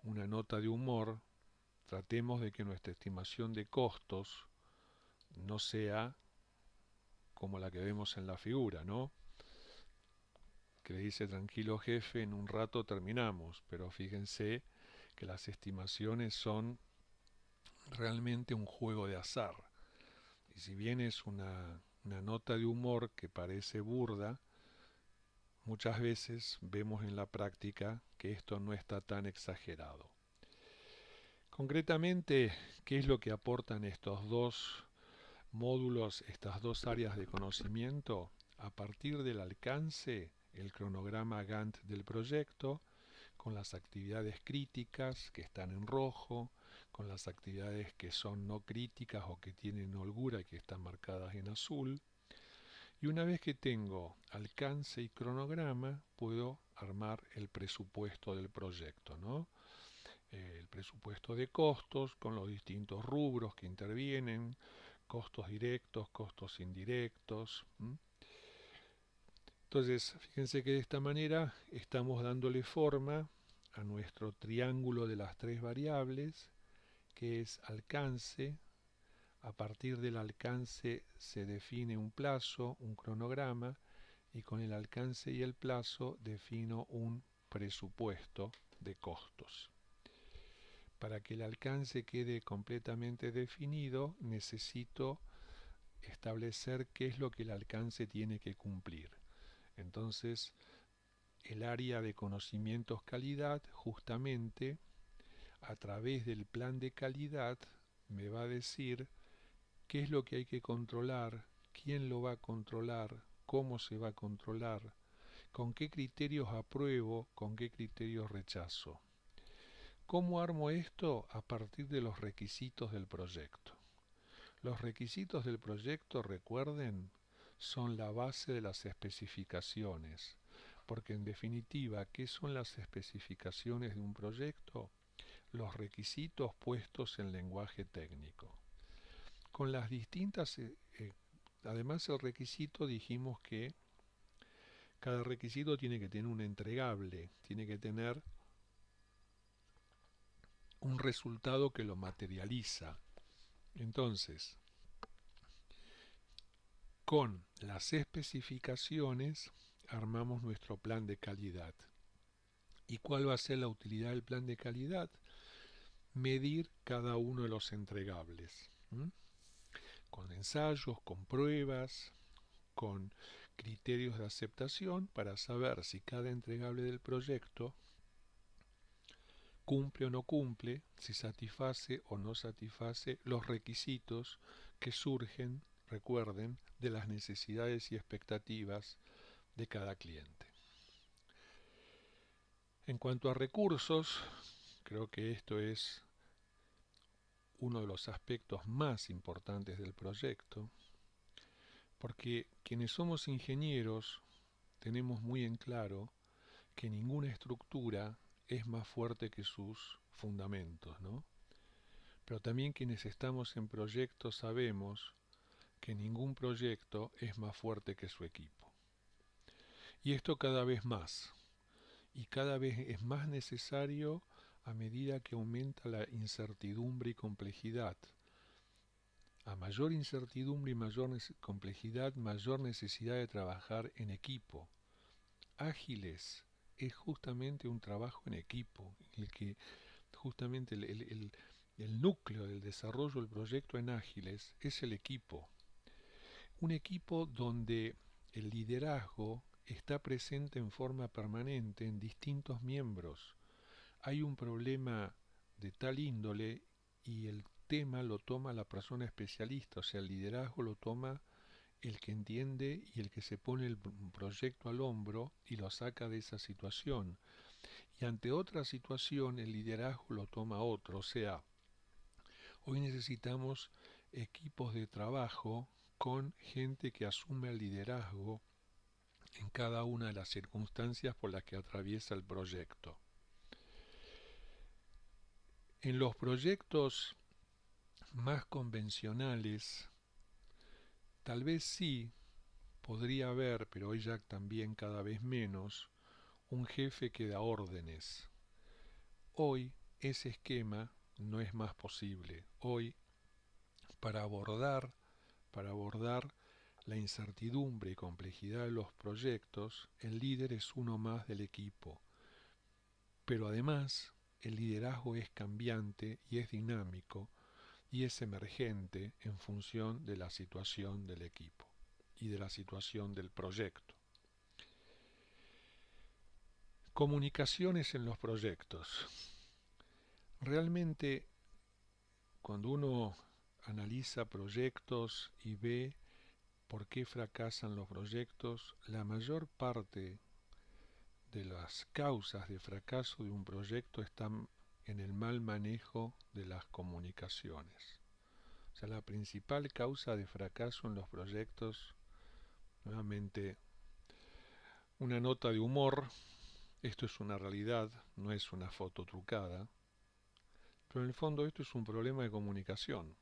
una nota de humor, tratemos de que nuestra estimación de costos no sea como la que vemos en la figura, ¿no? Que le dice tranquilo jefe, en un rato terminamos, pero fíjense que las estimaciones son realmente un juego de azar. Y si bien es una nota de humor que parece burda, muchas veces vemos en la práctica que esto no está tan exagerado. Concretamente, ¿qué es lo que aportan estos dos módulos, estas dos áreas de conocimiento? A partir del alcance, el cronograma Gantt del proyecto, con las actividades críticas que están en rojo, con las actividades que son no críticas o que tienen holgura y que están marcadas en azul. Y una vez que tengo alcance y cronograma, puedo armar el presupuesto del proyecto, ¿no? El presupuesto de costos con los distintos rubros que intervienen, costos directos, costos indirectos. Entonces, fíjense que de esta manera estamos dándole forma a nuestro triángulo de las tres variables, que es alcance. A partir del alcance se define un plazo, un cronograma, y con el alcance y el plazo defino un presupuesto de costos. Para que el alcance quede completamente definido, necesito establecer qué es lo que el alcance tiene que cumplir. Entonces, el área de conocimientos calidad, justamente a través del plan de calidad, me va a decir qué es lo que hay que controlar, quién lo va a controlar, cómo se va a controlar, con qué criterios apruebo, con qué criterios rechazo. ¿Cómo armo esto? A partir de los requisitos del proyecto. Los requisitos del proyecto, recuerden, son la base de las especificaciones, porque en definitiva, ¿qué son las especificaciones de un proyecto? Los requisitos puestos en lenguaje técnico. Con las distintas, además el requisito dijimos que cada requisito tiene que tener un entregable, tiene que tener un resultado que lo materializa. Entonces, con las especificaciones armamos nuestro plan de calidad. ¿Y cuál va a ser la utilidad del plan de calidad? Medir cada uno de los entregables, con ensayos, con pruebas, con criterios de aceptación para saber si cada entregable del proyecto cumple o no cumple, si satisface o no satisface los requisitos que surgen, recuerden, de las necesidades y expectativas de cada cliente. En cuanto a recursos, creo que esto es uno de los aspectos más importantes del proyecto, porque quienes somos ingenieros tenemos muy en claro que ninguna estructura es más fuerte que sus fundamentos, ¿no? Pero también quienes estamos en proyectos sabemos que ningún proyecto es más fuerte que su equipo. Y esto cada vez más, y cada vez es más necesario a medida que aumenta la incertidumbre y complejidad. A mayor incertidumbre y mayor complejidad, mayor necesidad de trabajar en equipo. Ágiles es justamente un trabajo en equipo, el que justamente el núcleo del desarrollo del proyecto en Ágiles es el equipo. Un equipo donde el liderazgo está presente en forma permanente en distintos miembros. Hay un problema de tal índole y el tema lo toma la persona especialista, o sea, el liderazgo lo toma el que entiende y el que se pone el proyecto al hombro y lo saca de esa situación. Y ante otra situación el liderazgo lo toma otro, o sea, hoy necesitamos equipos de trabajo con gente que asume el liderazgo en cada una de las circunstancias por las que atraviesa el proyecto. En los proyectos más convencionales, tal vez sí podría haber, pero hoy ya también cada vez menos, un jefe que da órdenes. Hoy ese esquema no es más posible. Hoy, para abordar la incertidumbre y complejidad de los proyectos, el líder es uno más del equipo. Pero además, el liderazgo es cambiante y es dinámico y es emergente en función de la situación del equipo y de la situación del proyecto. Comunicaciones en los proyectos. Realmente, cuando uno analiza proyectos y ve por qué fracasan los proyectos, la mayor parte de las causas de fracaso de un proyecto están en el mal manejo de las comunicaciones. O sea, la principal causa de fracaso en los proyectos, nuevamente, una nota de humor, esto es una realidad, no es una foto trucada, pero en el fondo esto es un problema de comunicación.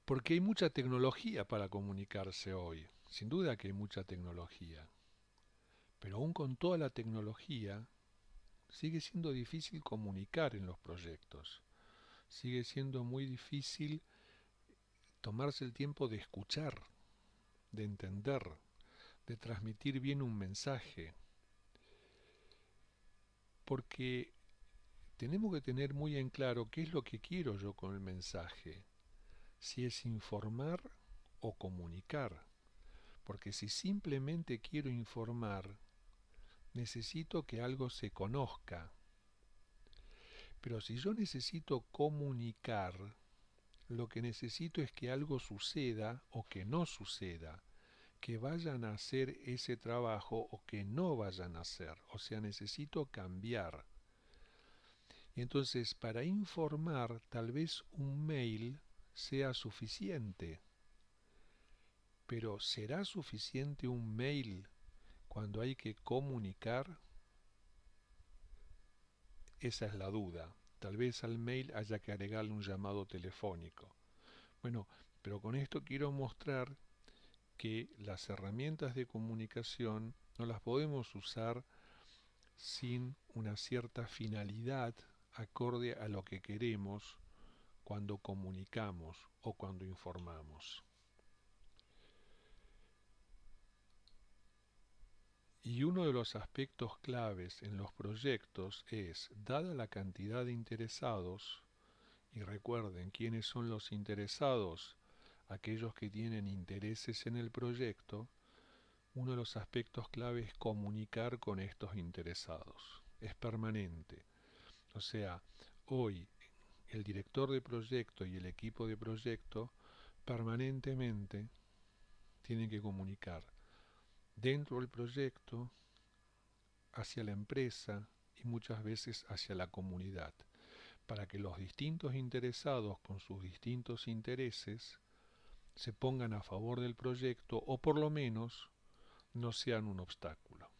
Porque hay mucha tecnología para comunicarse hoy, sin duda que hay mucha tecnología, pero aún con toda la tecnología sigue siendo difícil comunicar en los proyectos, sigue siendo muy difícil tomarse el tiempo de escuchar, de entender, de transmitir bien un mensaje, porque tenemos que tener muy en claro qué es lo que quiero yo con el mensaje, si es informar o comunicar, porque si simplemente quiero informar, necesito que algo se conozca, pero si yo necesito comunicar, lo que necesito es que algo suceda o que no suceda, que vayan a hacer ese trabajo o que no vayan a hacer, o sea, necesito cambiar. Y entonces, para informar, tal vez un mail sea suficiente, pero ¿será suficiente un mail cuando hay que comunicar? Esa es la duda. Tal vez al mail haya que agregarle un llamado telefónico. Bueno, pero con esto quiero mostrar que las herramientas de comunicación no las podemos usar sin una cierta finalidad acorde a lo que queremos cuando comunicamos o cuando informamos. Y uno de los aspectos claves en los proyectos es, dada la cantidad de interesados, y recuerden quiénes son los interesados, aquellos que tienen intereses en el proyecto, uno de los aspectos clave es comunicar con estos interesados. Es permanente. O sea, hoy el director de proyecto y el equipo de proyecto permanentemente tienen que comunicar dentro del proyecto, hacia la empresa y muchas veces hacia la comunidad, para que los distintos interesados con sus distintos intereses se pongan a favor del proyecto o por lo menos no sean un obstáculo.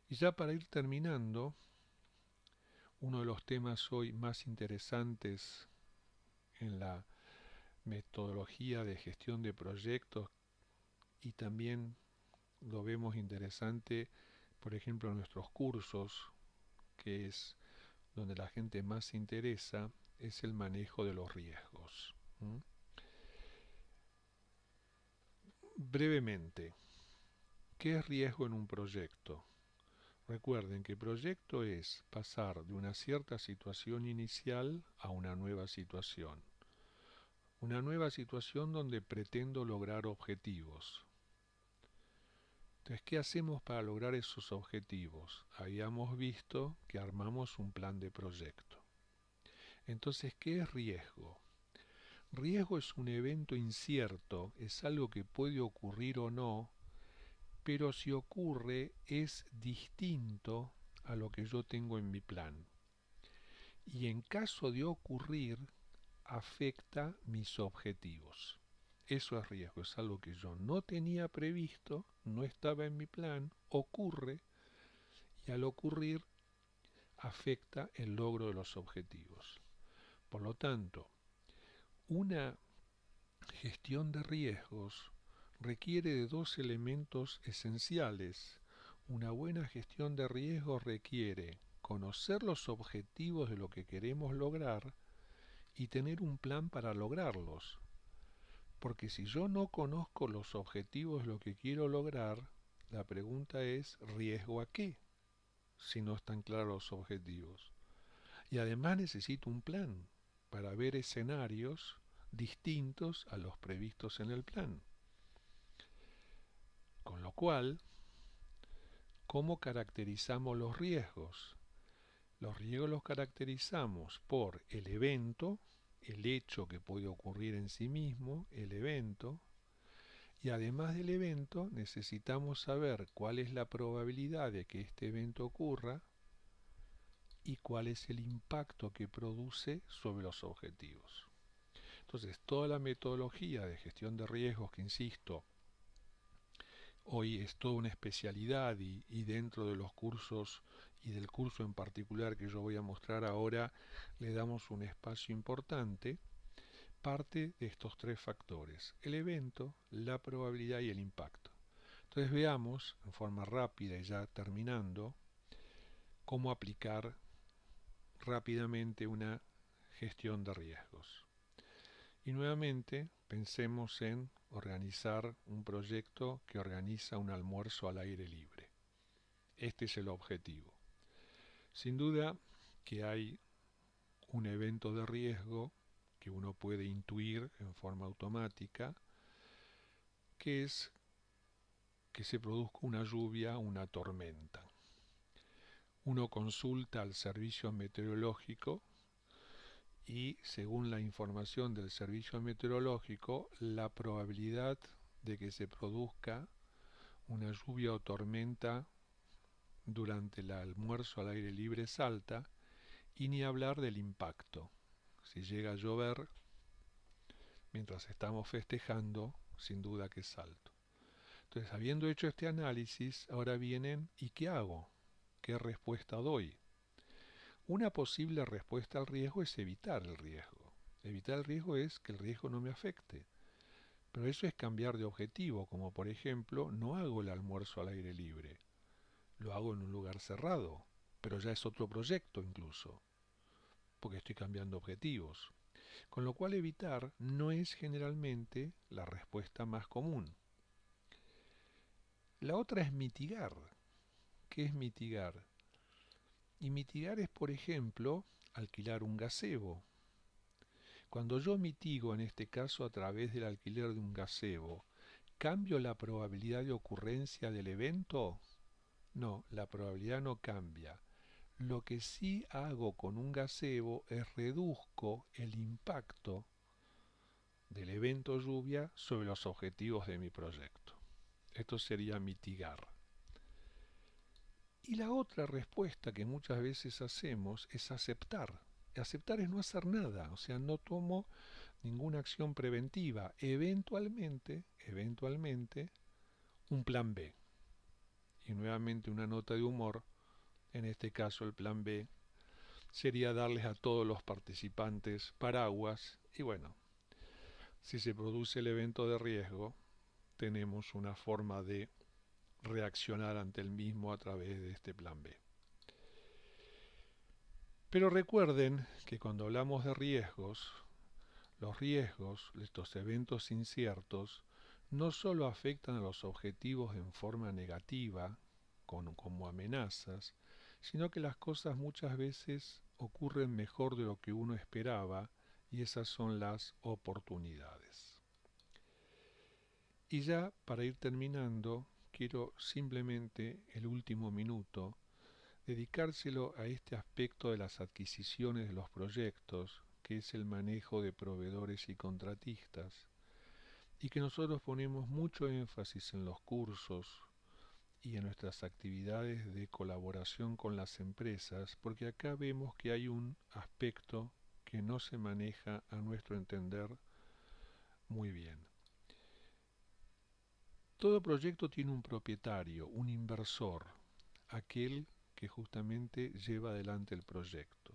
Y ya para ir terminando, uno de los temas hoy más interesantes en la metodología de gestión de proyectos y también lo vemos interesante, por ejemplo, en nuestros cursos, que es donde la gente más se interesa, es el manejo de los riesgos. ¿Mm? Brevemente, ¿qué es riesgo en un proyecto? Recuerden que proyecto es pasar de una cierta situación inicial a una nueva situación. Una nueva situación donde pretendo lograr objetivos. Entonces, ¿qué hacemos para lograr esos objetivos? Habíamos visto que armamos un plan de proyecto. Entonces, ¿qué es riesgo? Riesgo es un evento incierto, es algo que puede ocurrir o no, pero si ocurre es distinto a lo que yo tengo en mi plan. Y en caso de ocurrir, afecta mis objetivos. Eso es riesgo, es algo que yo no tenía previsto, no estaba en mi plan, ocurre y al ocurrir afecta el logro de los objetivos. Por lo tanto, una gestión de riesgos requiere de dos elementos esenciales. Una buena gestión de riesgos requiere conocer los objetivos de lo que queremos lograr y tener un plan para lograrlos. Porque si yo no conozco los objetivos de lo que quiero lograr, la pregunta es, ¿riesgo a qué? Si no están claros los objetivos. Y además necesito un plan para ver escenarios distintos a los previstos en el plan. Con lo cual, ¿cómo caracterizamos los riesgos? Los riesgos los caracterizamos por el evento, el hecho que puede ocurrir en sí mismo, el evento, y además del evento necesitamos saber cuál es la probabilidad de que este evento ocurra y cuál es el impacto que produce sobre los objetivos. Entonces, toda la metodología de gestión de riesgos, que insisto, hoy es toda una especialidad y dentro de los cursos y del curso en particular que yo voy a mostrar ahora, le damos un espacio importante, parte de estos tres factores: el evento, la probabilidad y el impacto. Entonces veamos, en forma rápida y ya terminando, cómo aplicar rápidamente una gestión de riesgos. Y nuevamente pensemos en organizar un proyecto que organiza un almuerzo al aire libre. Este es el objetivo. Sin duda que hay un evento de riesgo que uno puede intuir en forma automática, que es que se produzca una lluvia, una tormenta. Uno consulta al servicio meteorológico y, según la información del servicio meteorológico, la probabilidad de que se produzca una lluvia o tormenta durante el almuerzo al aire libre es alta, y ni hablar del impacto. Si llega a llover mientras estamos festejando, sin duda que es alto. Entonces, habiendo hecho este análisis, ahora vienen, ¿y qué hago? ¿Qué respuesta doy? Una posible respuesta al riesgo es evitar el riesgo. Evitar el riesgo es que el riesgo no me afecte. Pero eso es cambiar de objetivo, como por ejemplo, no hago el almuerzo al aire libre, lo hago en un lugar cerrado, pero ya es otro proyecto incluso, porque estoy cambiando objetivos. Con lo cual evitar no es generalmente la respuesta más común. La otra es mitigar. ¿Qué es mitigar? Y mitigar es, por ejemplo, alquilar un gazebo. Cuando yo mitigo, en este caso a través del alquiler de un gazebo, ¿cambio la probabilidad de ocurrencia del evento? No, la probabilidad no cambia. Lo que sí hago con un gazebo es reduzco el impacto del evento lluvia sobre los objetivos de mi proyecto. Esto sería mitigar. Y la otra respuesta que muchas veces hacemos es aceptar. Aceptar es no hacer nada, o sea, no tomo ninguna acción preventiva. Eventualmente, un plan B. Y nuevamente una nota de humor, en este caso el plan B sería darles a todos los participantes paraguas y bueno, si se produce el evento de riesgo, tenemos una forma de reaccionar ante el mismo a través de este plan B. Pero recuerden que cuando hablamos de riesgos, los riesgos, estos eventos inciertos, no solo afectan a los objetivos en forma negativa, como amenazas, sino que las cosas muchas veces ocurren mejor de lo que uno esperaba, y esas son las oportunidades. Y ya para ir terminando, quiero simplemente el último minuto dedicárselo a este aspecto de las adquisiciones de los proyectos, que es el manejo de proveedores y contratistas, y que nosotros ponemos mucho énfasis en los cursos y en nuestras actividades de colaboración con las empresas, porque acá vemos que hay un aspecto que no se maneja a nuestro entender muy bien. Todo proyecto tiene un propietario, un inversor, aquel que justamente lleva adelante el proyecto.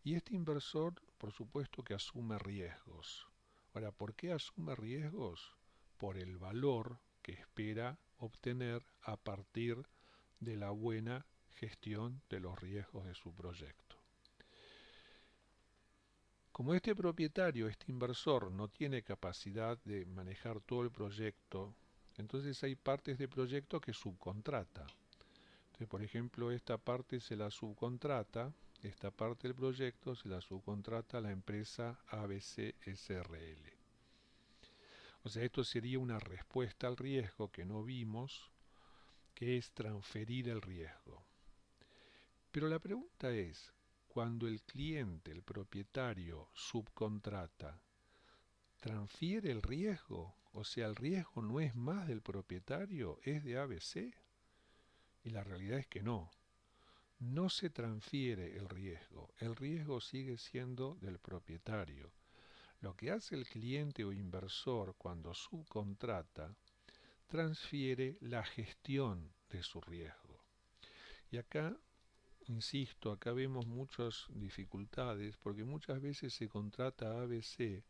Y este inversor, por supuesto que asume riesgos. Ahora, ¿por qué asume riesgos? Por el valor que espera obtener a partir de la buena gestión de los riesgos de su proyecto. Como este propietario, este inversor, no tiene capacidad de manejar todo el proyecto, entonces hay partes del proyecto que subcontrata. Entonces, por ejemplo, esta parte se la subcontrata, esta parte del proyecto se la subcontrata a la empresa ABC SRL. O sea, esto sería una respuesta al riesgo que no vimos, que es transferir el riesgo. Pero la pregunta es, cuando el cliente, el propietario, subcontrata, ¿transfiere el riesgo? O sea, el riesgo no es más del propietario, es de ABC. Y la realidad es que no. No se transfiere el riesgo sigue siendo del propietario. Lo que hace el cliente o inversor cuando subcontrata, transfiere la gestión de su riesgo. Y acá, insisto, acá vemos muchas dificultades porque muchas veces se contrata a ABC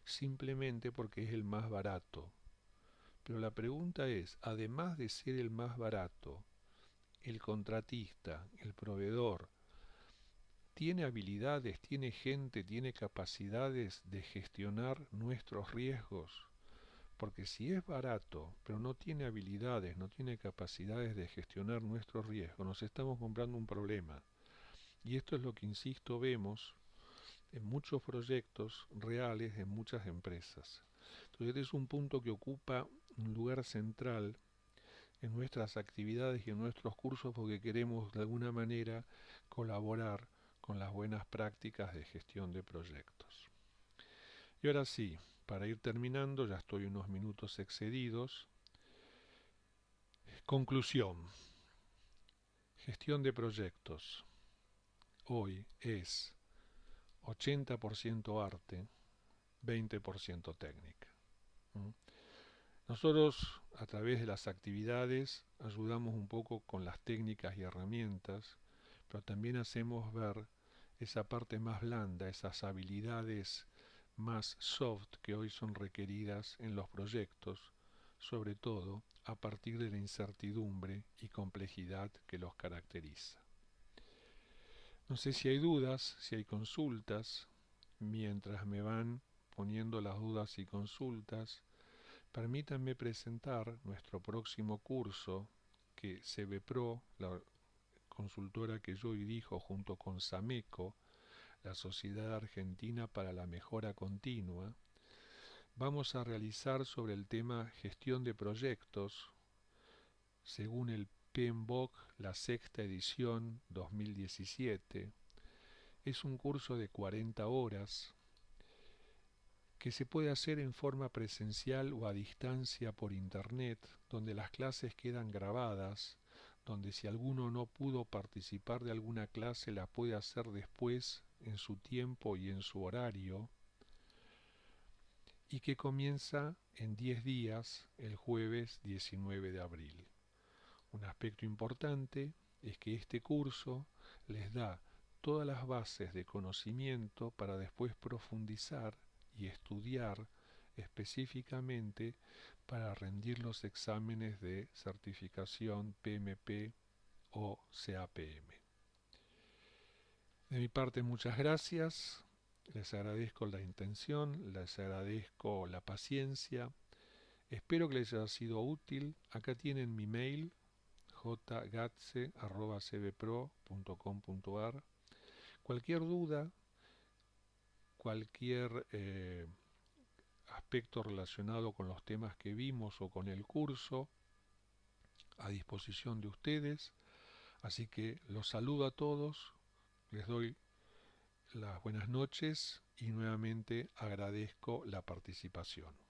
simplemente porque es el más barato. Pero la pregunta es, además de ser el más barato, el contratista, el proveedor, ¿tiene habilidades, tiene gente, tiene capacidades de gestionar nuestros riesgos? Porque si es barato, pero no tiene habilidades, no tiene capacidades de gestionar nuestros riesgos, nos estamos comprando un problema. Y esto es lo que, insisto, vemos en muchos proyectos reales en muchas empresas. Entonces, este es un punto que ocupa un lugar central en nuestras actividades y en nuestros cursos porque queremos de alguna manera colaborar con las buenas prácticas de gestión de proyectos. Y ahora sí, para ir terminando, ya estoy unos minutos excedidos. Conclusión. Gestión de proyectos. Hoy es 80% arte, 20% técnica. Nosotros, a través de las actividades, ayudamos un poco con las técnicas y herramientas, pero también hacemos ver esa parte más blanda, esas habilidades más soft que hoy son requeridas en los proyectos, sobre todo a partir de la incertidumbre y complejidad que los caracteriza. No sé si hay dudas, si hay consultas, mientras me van poniendo las dudas y consultas. Permítanme presentar nuestro próximo curso que CBPRO, la consultora que yo dirijo junto con SAMECO, la Sociedad Argentina para la Mejora Continua, vamos a realizar sobre el tema gestión de proyectos, según el PMBOK, la sexta edición 2017. Es un curso de 40 horas que se puede hacer en forma presencial o a distancia por internet, donde las clases quedan grabadas, donde si alguno no pudo participar de alguna clase la puede hacer después en su tiempo y en su horario, y que comienza en 10 días, el jueves 19 de abril. Un aspecto importante es que este curso les da todas las bases de conocimiento para después profundizar y estudiar específicamente para rendir los exámenes de certificación PMP o CAPM. De mi parte, muchas gracias. Les agradezco la intención, les agradezco la paciencia. Espero que les haya sido útil. Acá tienen mi mail, jgatze@cbpro.com.ar. Cualquier duda, cualquier aspecto relacionado con los temas que vimos o con el curso, a disposición de ustedes. Así que los saludo a todos, les doy las buenas noches y nuevamente agradezco la participación.